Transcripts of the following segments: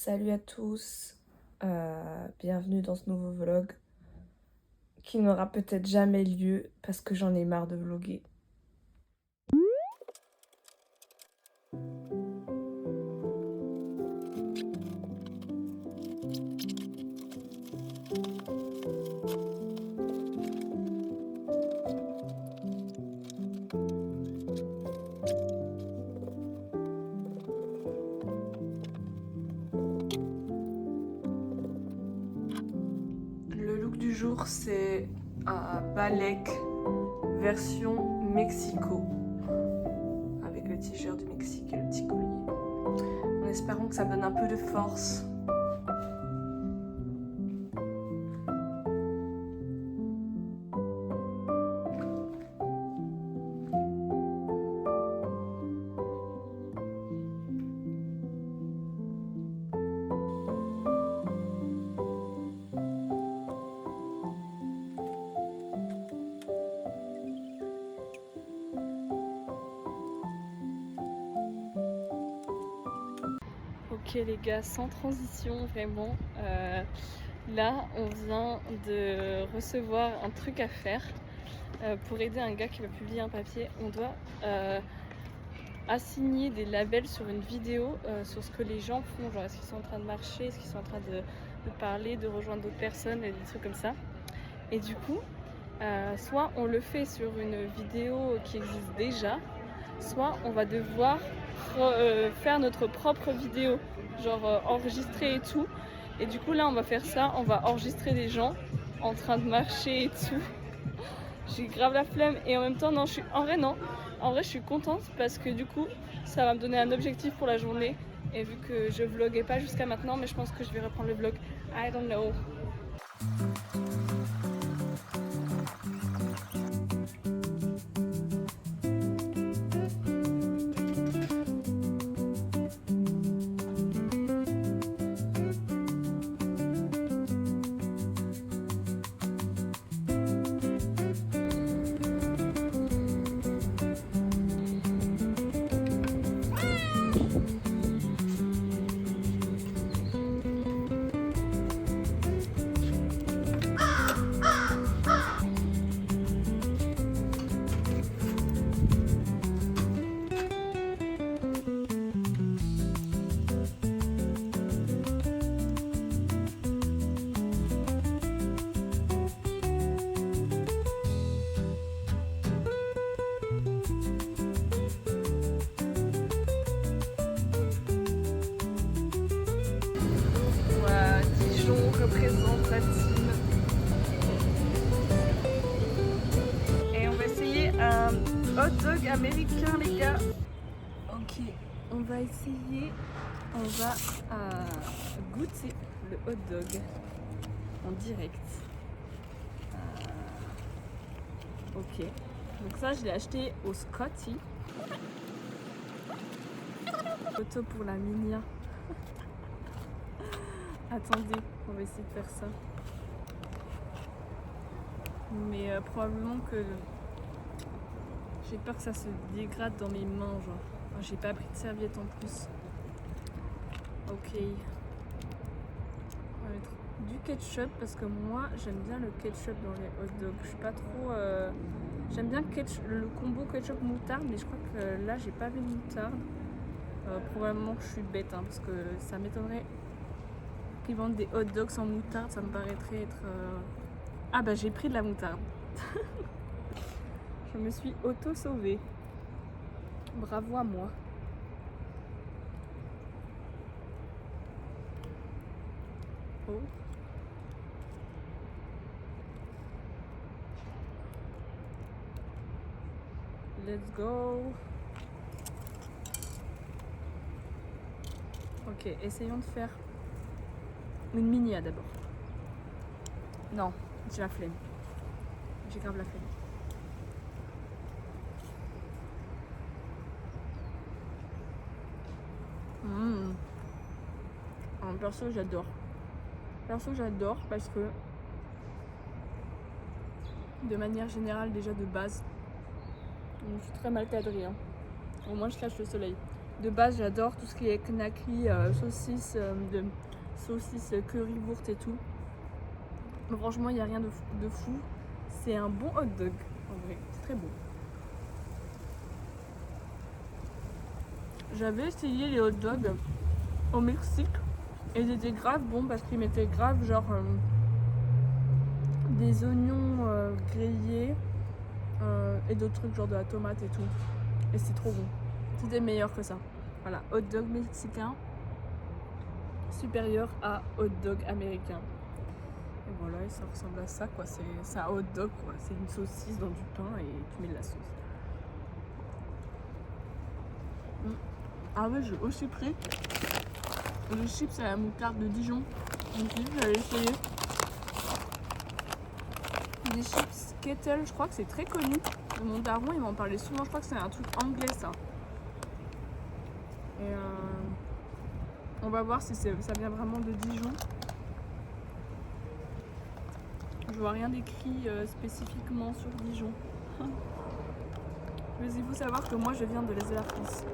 Salut à tous, bienvenue dans ce nouveau vlog qui n'aura peut-être jamais lieu parce que j'en ai marre de vlogger. Le look du jour, c'est un balek version Mexico avec le t-shirt du Mexique et le petit collier, en espérant que ça donne un peu de force. Ok les gars, sans transition vraiment, là on vient de recevoir un truc à faire pour aider un gars qui va publier un papier. On doit assigner des labels sur une vidéo sur ce que les gens font, genre est-ce qu'ils sont en train de marcher, est-ce qu'ils sont en train de parler, de rejoindre d'autres personnes et des trucs comme ça. Et du coup, soit on le fait sur une vidéo qui existe déjà, soit on va devoir faire notre propre vidéo, genre enregistrer et tout. Et du coup là on va faire ça, on va enregistrer des gens en train de marcher et tout. J'ai grave la flemme et en même temps non, en vrai je suis contente parce que du coup ça va me donner un objectif pour la journée. Et vu que je vloguais pas jusqu'à maintenant, mais je pense que je vais reprendre le vlog, I don't know. Représente la team. Et on va essayer un hot dog américain les gars. Ok, on va essayer, on va goûter le hot dog en direct. Ok, donc ça je l'ai acheté au Scotty. Photo pour la Minia. Attendez, on va essayer de faire ça. Mais probablement que j'ai peur que ça se dégrade dans mes mains, genre. Enfin, j'ai pas pris de serviette en plus. Ok. On va mettre du ketchup parce que moi j'aime bien le ketchup dans les hot dogs. Je suis pas trop. J'aime bien le combo ketchup moutarde, mais je crois que là j'ai pas vu de moutarde. Probablement que je suis bête hein, parce que ça m'étonnerait qu'ils vendent des hot dogs sans moutarde, ça me paraîtrait être... Ah bah j'ai pris de la moutarde. Je me suis auto-sauvée. Bravo à moi. Oh. Let's go. Ok, essayons de faire une minia d'abord. Non, j'ai la flemme. J'ai grave la flemme. Perso j'adore. Perso j'adore parce que de manière générale déjà de base, je suis très mal cadrée hein. Au moins je cache le soleil. De base, j'adore tout ce qui est knackri, saucisse currywurst et tout. Mais franchement, il n'y a rien de fou. C'est un bon hot dog, en vrai. C'est très bon. J'avais essayé les hot dogs au Mexique et ils étaient grave bons parce qu'ils mettaient grave genre des oignons grillés et d'autres trucs genre de la tomate et tout. Et c'est trop bon. C'était meilleur que ça. Voilà, hot dog mexicain supérieur à hot dog américain. Et voilà, et ça ressemble à ça quoi. C'est un hot dog quoi. C'est une saucisse dans du pain et tu mets de la sauce. Ah ouais, j'ai aussi pris les chips à la moutarde de Dijon. Donc j'allais essayer. Des chips Kettle, je crois que c'est très connu. Mon daron il m'en parlait souvent, je crois que c'est un truc anglais ça. Et on va voir si ça vient vraiment de Dijon. Je vois rien d'écrit spécifiquement sur Dijon. Mais il faut savoir que moi je viens de l'Est de la France.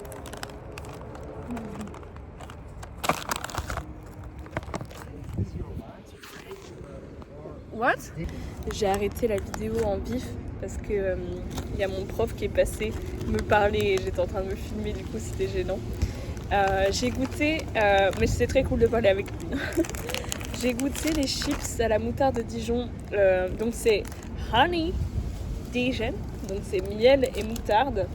What? J'ai arrêté la vidéo en vif parce que y a mon prof qui est passé me parler et j'étais en train de me filmer, du coup c'était gênant. J'ai goûté, mais c'était très cool de parler avec lui. J'ai goûté les chips à la moutarde de Dijon, donc c'est Honey Dijon, donc c'est miel et moutarde.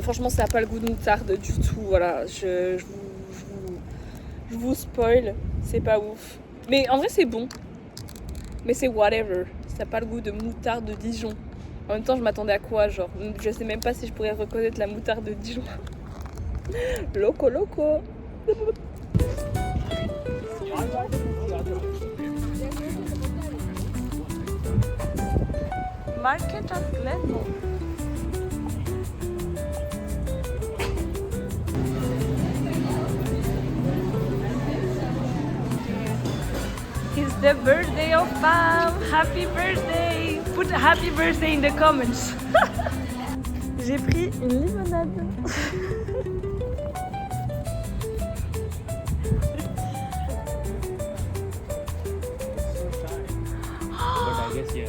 Franchement ça n'a pas le goût de moutarde du tout, voilà, je vous spoil, c'est pas ouf. Mais en vrai c'est bon, mais c'est whatever, ça n'a pas le goût de moutarde de Dijon. En même temps je m'attendais à quoi, genre, je sais même pas si je pourrais reconnaître la moutarde de Dijon. Loco loco. Market of Glenmore. It's the birthday of Pam. Happy birthday. Put a happy birthday in the comments. J'ai pris une limonade. But I guess yeah.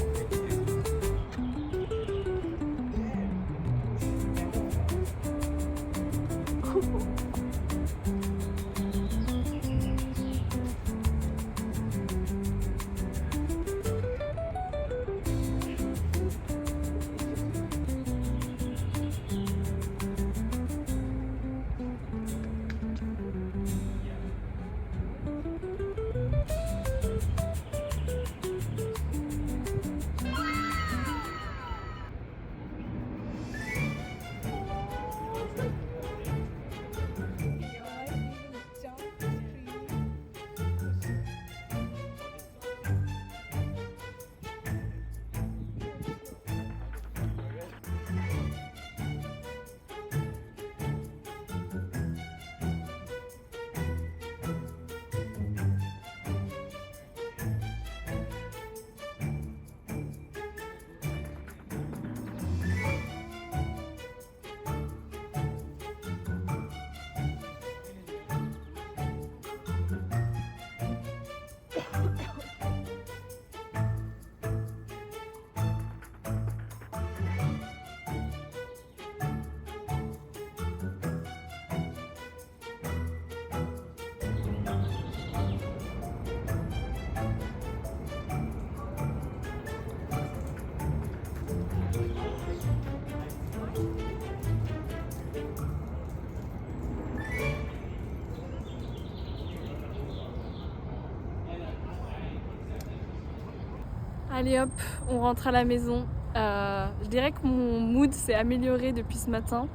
Allez hop, on rentre à la maison. Je dirais que mon mood s'est amélioré depuis ce matin,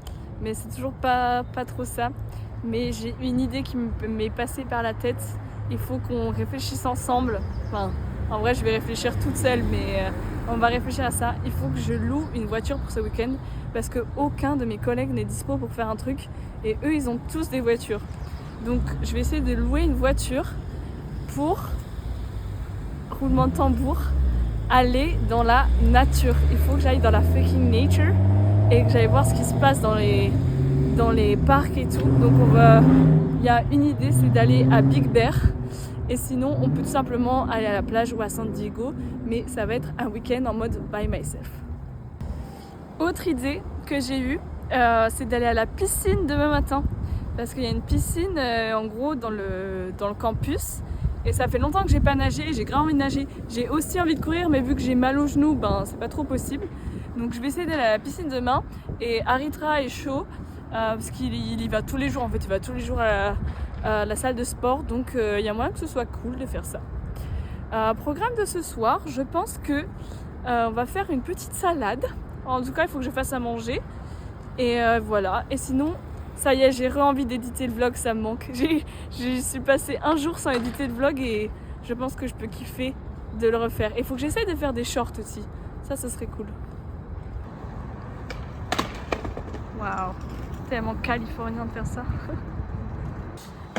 mais c'est toujours pas trop ça. Mais j'ai une idée qui m'est passée par la tête. Il faut qu'on réfléchisse ensemble. Enfin, en vrai, je vais réfléchir toute seule, mais on va réfléchir à ça. Il faut que je loue une voiture pour ce week-end parce qu'aucun de mes collègues n'est dispo pour faire un truc et eux, ils ont tous des voitures. Donc, je vais essayer de louer une voiture pour, roulement de tambour, aller dans la nature. Il faut que j'aille dans la fucking nature et que j'aille voir ce qui se passe dans dans les parcs et tout. Donc il y a une idée, c'est d'aller à Big Bear. Et sinon, on peut tout simplement aller à la plage ou à San Diego, mais ça va être un week-end en mode by myself. Autre idée que j'ai eue, c'est d'aller à la piscine demain matin. Parce qu'il y a une piscine en gros dans le campus. Et ça fait longtemps que j'ai pas nagé, j'ai grave envie de nager. J'ai aussi envie de courir, mais vu que j'ai mal aux genoux, ben c'est pas trop possible. Donc je vais essayer d'aller à la piscine demain. Et Aritra est chaud, parce qu'il y va tous les jours. En fait, il va tous les jours à la salle de sport. Donc il y a moyen que ce soit cool de faire ça. Programme de ce soir, je pense que on va faire une petite salade. En tout cas, il faut que je fasse à manger. Et voilà. Et sinon, ça y est, j'ai envie d'éditer le vlog, ça me manque. Je suis passée un jour sans éditer le vlog et je pense que je peux kiffer de le refaire. Et il faut que j'essaye de faire des shorts aussi. Ça serait cool. Waouh, tellement californien de faire ça.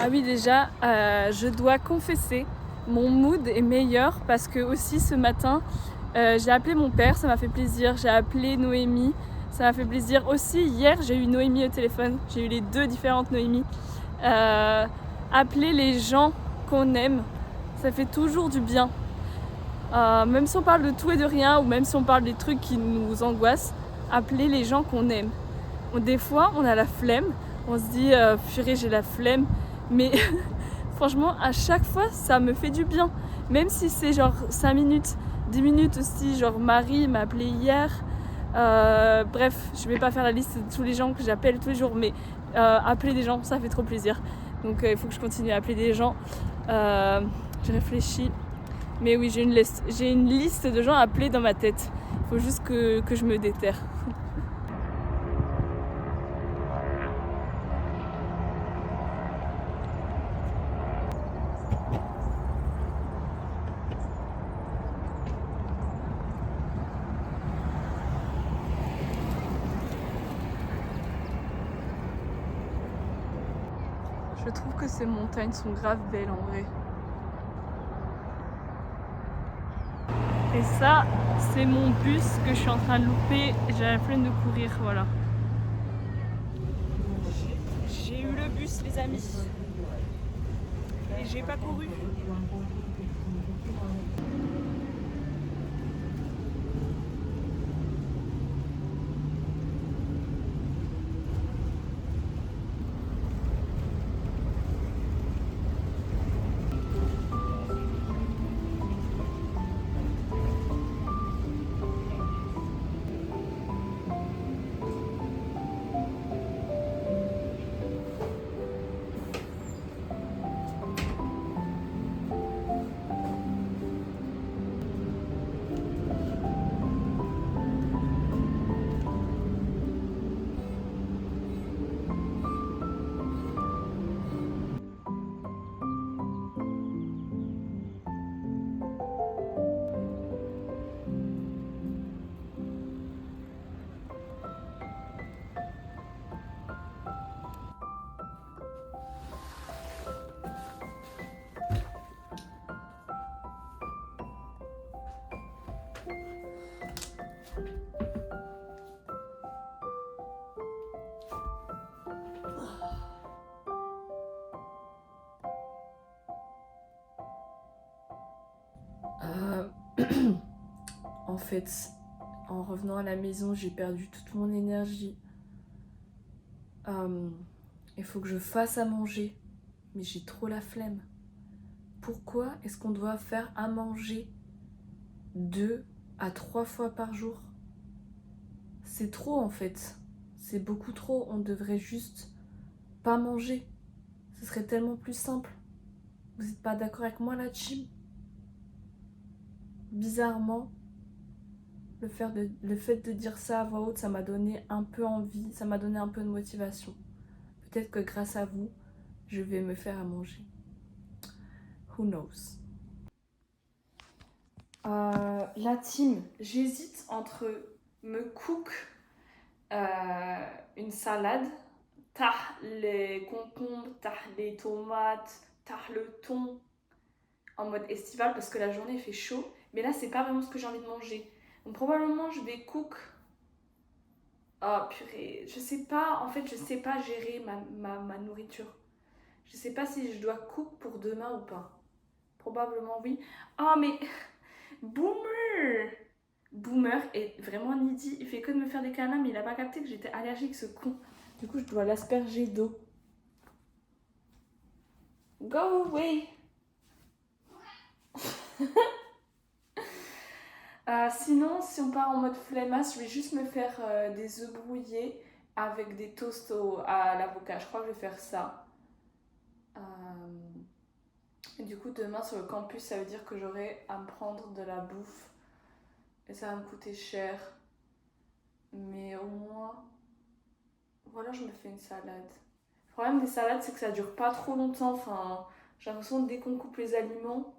Ah oui, déjà, je dois confesser, mon mood est meilleur parce que aussi ce matin, j'ai appelé mon père, ça m'a fait plaisir. J'ai appelé Noémie. Ça m'a fait plaisir aussi. Hier, j'ai eu Noémie au téléphone. J'ai eu les deux différentes Noémies. Appeler les gens qu'on aime, ça fait toujours du bien. Même si on parle de tout et de rien, ou même si on parle des trucs qui nous angoissent, appeler les gens qu'on aime. Des fois, on a la flemme. On se dit, purée, j'ai la flemme. Mais franchement, à chaque fois, ça me fait du bien. Même si c'est genre 5 minutes, 10 minutes aussi. Genre Marie m'a appelé hier. Bref, je vais pas faire la liste de tous les gens que j'appelle tous les jours, mais appeler des gens, ça fait trop plaisir. Donc il faut que je continue à appeler des gens. Je réfléchis. Mais oui, j'ai une liste de gens à appeler dans ma tête. Il faut juste que je me déterre. Je trouve que ces montagnes sont grave belles en vrai. Et ça, c'est mon bus que je suis en train de louper. J'ai la flemme de courir, voilà. J'ai eu le bus, les amis. Et j'ai pas couru. En fait, en revenant à la maison, j'ai perdu toute mon énergie. Il faut que je fasse à manger, mais j'ai trop la flemme. Pourquoi est-ce qu'on doit faire à manger 2 à 3 fois par jour? C'est trop en fait. C'est beaucoup trop. On devrait juste pas manger. Ce serait tellement plus simple. Vous n'êtes pas d'accord avec moi là, Jim? Bizarrement, le fait de dire ça à voix haute, ça m'a donné un peu envie, ça m'a donné un peu de motivation. Peut-être que grâce à vous, je vais me faire à manger. Who knows? La team, j'hésite entre me cook une salade, tah les concombres, tah les tomates, tah le thon, en mode estival parce que la journée fait chaud. Mais là, c'est pas vraiment ce que j'ai envie de manger. Donc probablement, je vais cook Oh purée, je sais pas, en fait je sais pas gérer ma nourriture. Je sais pas si je dois cook pour demain ou pas. Probablement oui. Oh mais Boomer! Boomer est vraiment needy. Il fait que de me faire des câlins, mais il a pas capté que j'étais allergique, ce con. Du coup, je dois l'asperger d'eau. Go away! Sinon, si on part en mode flemmasse, je vais juste me faire des œufs brouillés avec des toasts à l'avocat. Je crois que je vais faire ça. Et du coup, demain sur le campus, ça veut dire que j'aurai à me prendre de la bouffe. Et ça va me coûter cher. Mais au moins, voilà, je me fais une salade. Le problème des salades, c'est que ça dure pas trop longtemps. Enfin, j'ai l'impression que dès qu'on coupe les aliments.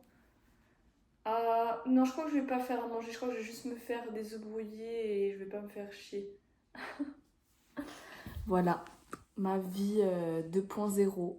Non, je crois que je vais pas faire à manger. Je crois que je vais juste me faire des œufs brouillés et je vais pas me faire chier. Voilà, ma vie 2.0.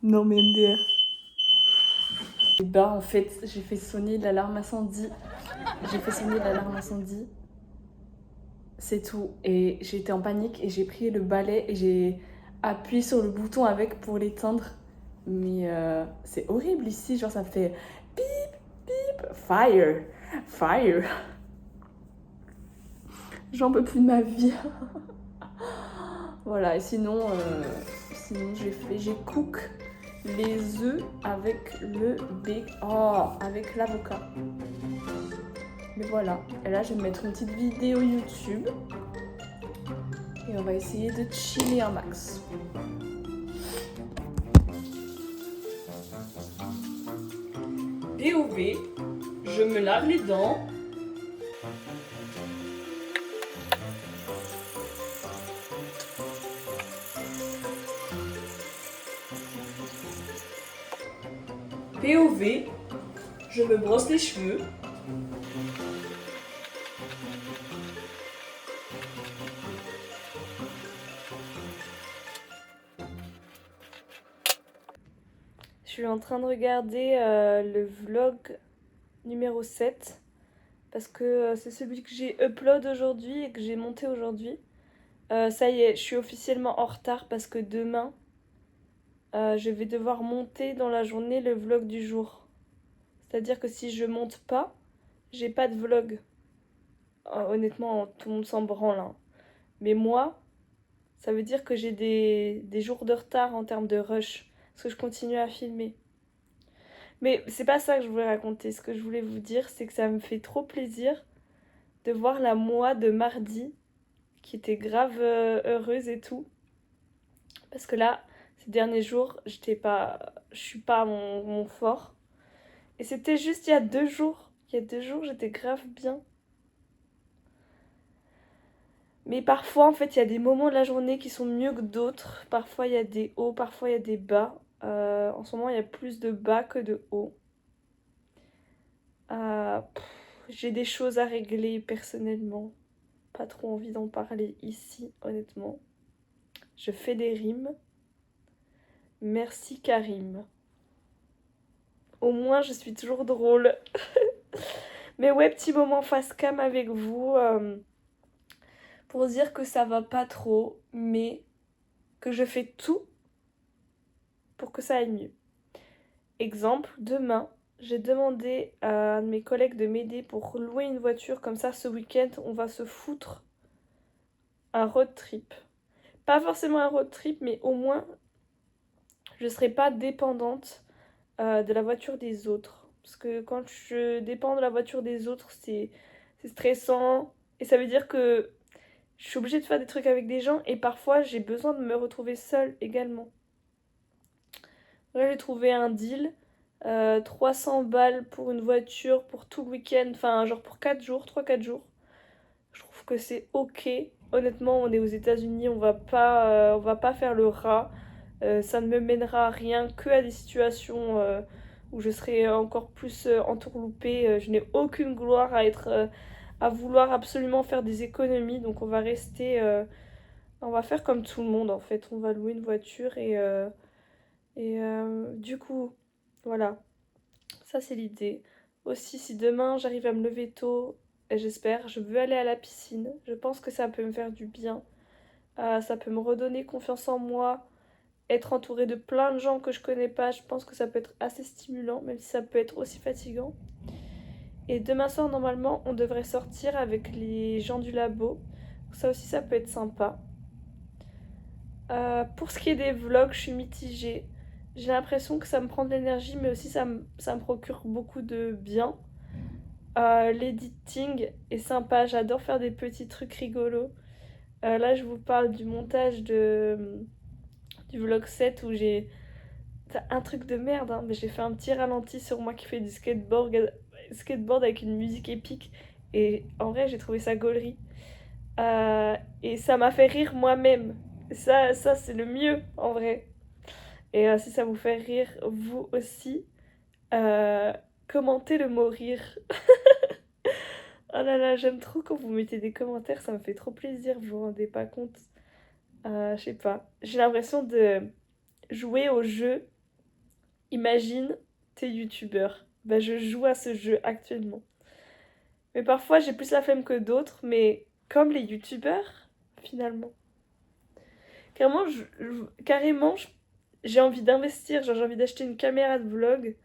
Non mais MDR. Et bah en fait, j'ai fait sonner l'alarme incendie. J'ai fait sonner l'alarme incendie. C'est tout. Et j'ai été en panique et j'ai pris le balai et j'ai appuyé sur le bouton avec pour l'éteindre. Mais c'est horrible ici, genre ça fait bip bip fire fire. J'en peux plus de ma vie. Voilà, et sinon j'ai cook les œufs avec le avec l'avocat. Mais voilà, et là je vais mettre une petite vidéo YouTube et on va essayer de chiller un max. POV, je me lave les dents. POV, je me brosse les cheveux. Je suis en train de regarder le vlog numéro 7 parce que c'est celui que j'ai upload aujourd'hui et que j'ai monté aujourd'hui. Ça y est, je suis officiellement en retard parce que demain, je vais devoir monter dans la journée le vlog du jour. C'est-à-dire que si je monte pas, j'ai pas de vlog. Honnêtement, tout le monde s'en branle, hein. Mais moi, ça veut dire que j'ai des jours de retard en termes de rush. Parce que je continue à filmer. Mais c'est pas ça que je voulais raconter. Ce que je voulais vous dire, c'est que ça me fait trop plaisir de voir la moi de mardi, qui était grave heureuse et tout. Parce que là, ces derniers jours, je suis pas à mon fort. Et c'était juste il y a 2 jours. Il y a 2 jours, j'étais grave bien. Mais parfois, en fait, il y a des moments de la journée qui sont mieux que d'autres. Parfois, il y a des hauts, parfois, il y a des bas. En ce moment, il y a plus de bas que de hauts. J'ai des choses à régler personnellement. Pas trop envie d'en parler ici, honnêtement. Je fais des rimes. Merci Karim. Au moins, je suis toujours drôle. Mais ouais, petit moment face cam avec vous pour dire que ça va pas trop, mais que je fais tout pour que ça aille mieux. Exemple, demain, j'ai demandé à un de mes collègues de m'aider pour louer une voiture. Comme ça, ce week-end, on va se foutre un road trip. Pas forcément un road trip, mais au moins, je serai pas dépendante de la voiture des autres. Parce que quand je dépends de la voiture des autres, c'est stressant. Et ça veut dire que Je suis obligée de faire des trucs avec des gens et parfois j'ai besoin de me retrouver seule également. Là, j'ai trouvé un deal. 300 balles pour une voiture pour tout le week-end, enfin genre pour 4 jours, 3-4 jours. Je trouve que c'est ok. Honnêtement, on est aux États-Unis, on va pas faire le rat. Ça ne me mènera à rien que à des situations où je serai encore plus entourloupée. Je n'ai aucune gloire à être, à vouloir absolument faire des économies, donc on va rester, on va faire comme tout le monde en fait. On va louer une voiture et du coup, voilà, ça c'est l'idée. Aussi, si demain j'arrive à me lever tôt, et j'espère, je veux aller à la piscine. Je pense que ça peut me faire du bien. Ça peut me redonner confiance en moi. Être entourée de plein de gens que je connais pas, je pense que ça peut être assez stimulant, même si ça peut être aussi fatigant. Et demain soir, normalement, on devrait sortir avec les gens du labo. Ça aussi, ça peut être sympa. Pour ce qui est des vlogs, je suis mitigée. J'ai l'impression que ça me prend de l'énergie, mais aussi ça me procure beaucoup de bien. L'editing est sympa, j'adore faire des petits trucs rigolos. Là, je vous parle du montage du vlog 7 où j'ai... C'est un truc de merde, hein, mais j'ai fait un petit ralenti sur moi qui fait du skateboard avec une musique épique. Et en vrai, j'ai trouvé ça gaulerie. Et ça m'a fait rire moi-même. Ça c'est le mieux, en vrai. Et si ça vous fait rire, vous aussi, euh, commentez le mot rire. Oh là là, j'aime trop quand vous mettez des commentaires, ça me fait trop plaisir, vous vous rendez pas compte. Je sais pas. J'ai l'impression de jouer au jeu. Imagine, t'es youtubeur. Bah, je joue à ce jeu actuellement. Mais parfois, j'ai plus la flemme que d'autres, mais comme les youtubeurs, finalement. Carrément, j'ai envie d'investir, genre j'ai envie d'acheter une caméra de vlog.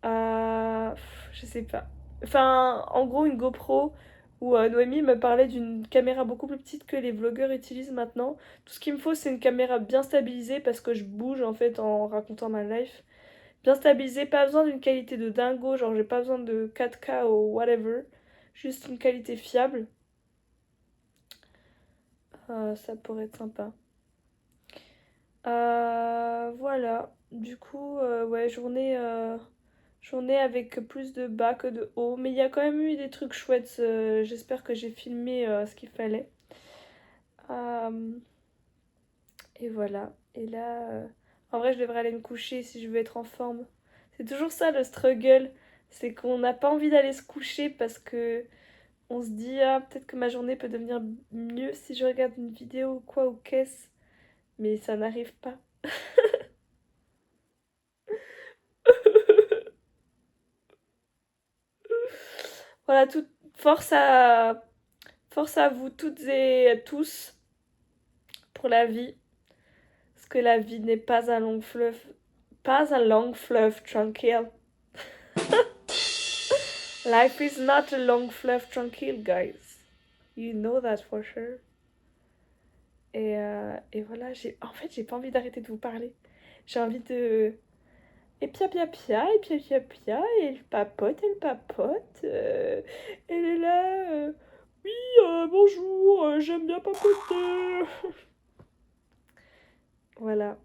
Je sais pas. Enfin, en gros, une GoPro où Noémie me parlait d'une caméra beaucoup plus petite que les vlogueurs utilisent maintenant. Tout ce qu'il me faut, c'est une caméra bien stabilisée parce que je bouge en fait en racontant ma life. Bien stabilisée, pas besoin d'une qualité de dingo, genre j'ai pas besoin de 4K ou whatever. Juste une qualité fiable. Ça pourrait être sympa. Voilà. Du coup, ouais, journée avec plus de bas que de haut. Mais il y a quand même eu des trucs chouettes. J'espère que j'ai filmé ce qu'il fallait. Euh, et voilà. Et là, en vrai, je devrais aller me coucher si je veux être en forme. C'est toujours ça le struggle. C'est qu'on n'a pas envie d'aller se coucher parce que on se dit, ah, peut-être que ma journée peut devenir mieux si je regarde une vidéo ou quoi ou qu'est-ce. Mais ça n'arrive pas. Voilà, force force à vous toutes et à tous pour la vie. Parce que la vie n'est pas un long fleuve. Pas un long fleuve tranquille. Life is not a long fleuve tranquille, guys. You know that for sure. Et voilà, en fait, j'ai pas envie d'arrêter de vous parler. J'ai envie de... Et pia pia pia, et pia pia pia, et elle papote. Elle est là. Oui, bonjour, j'aime bien papoter. Voilà.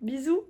Bisous.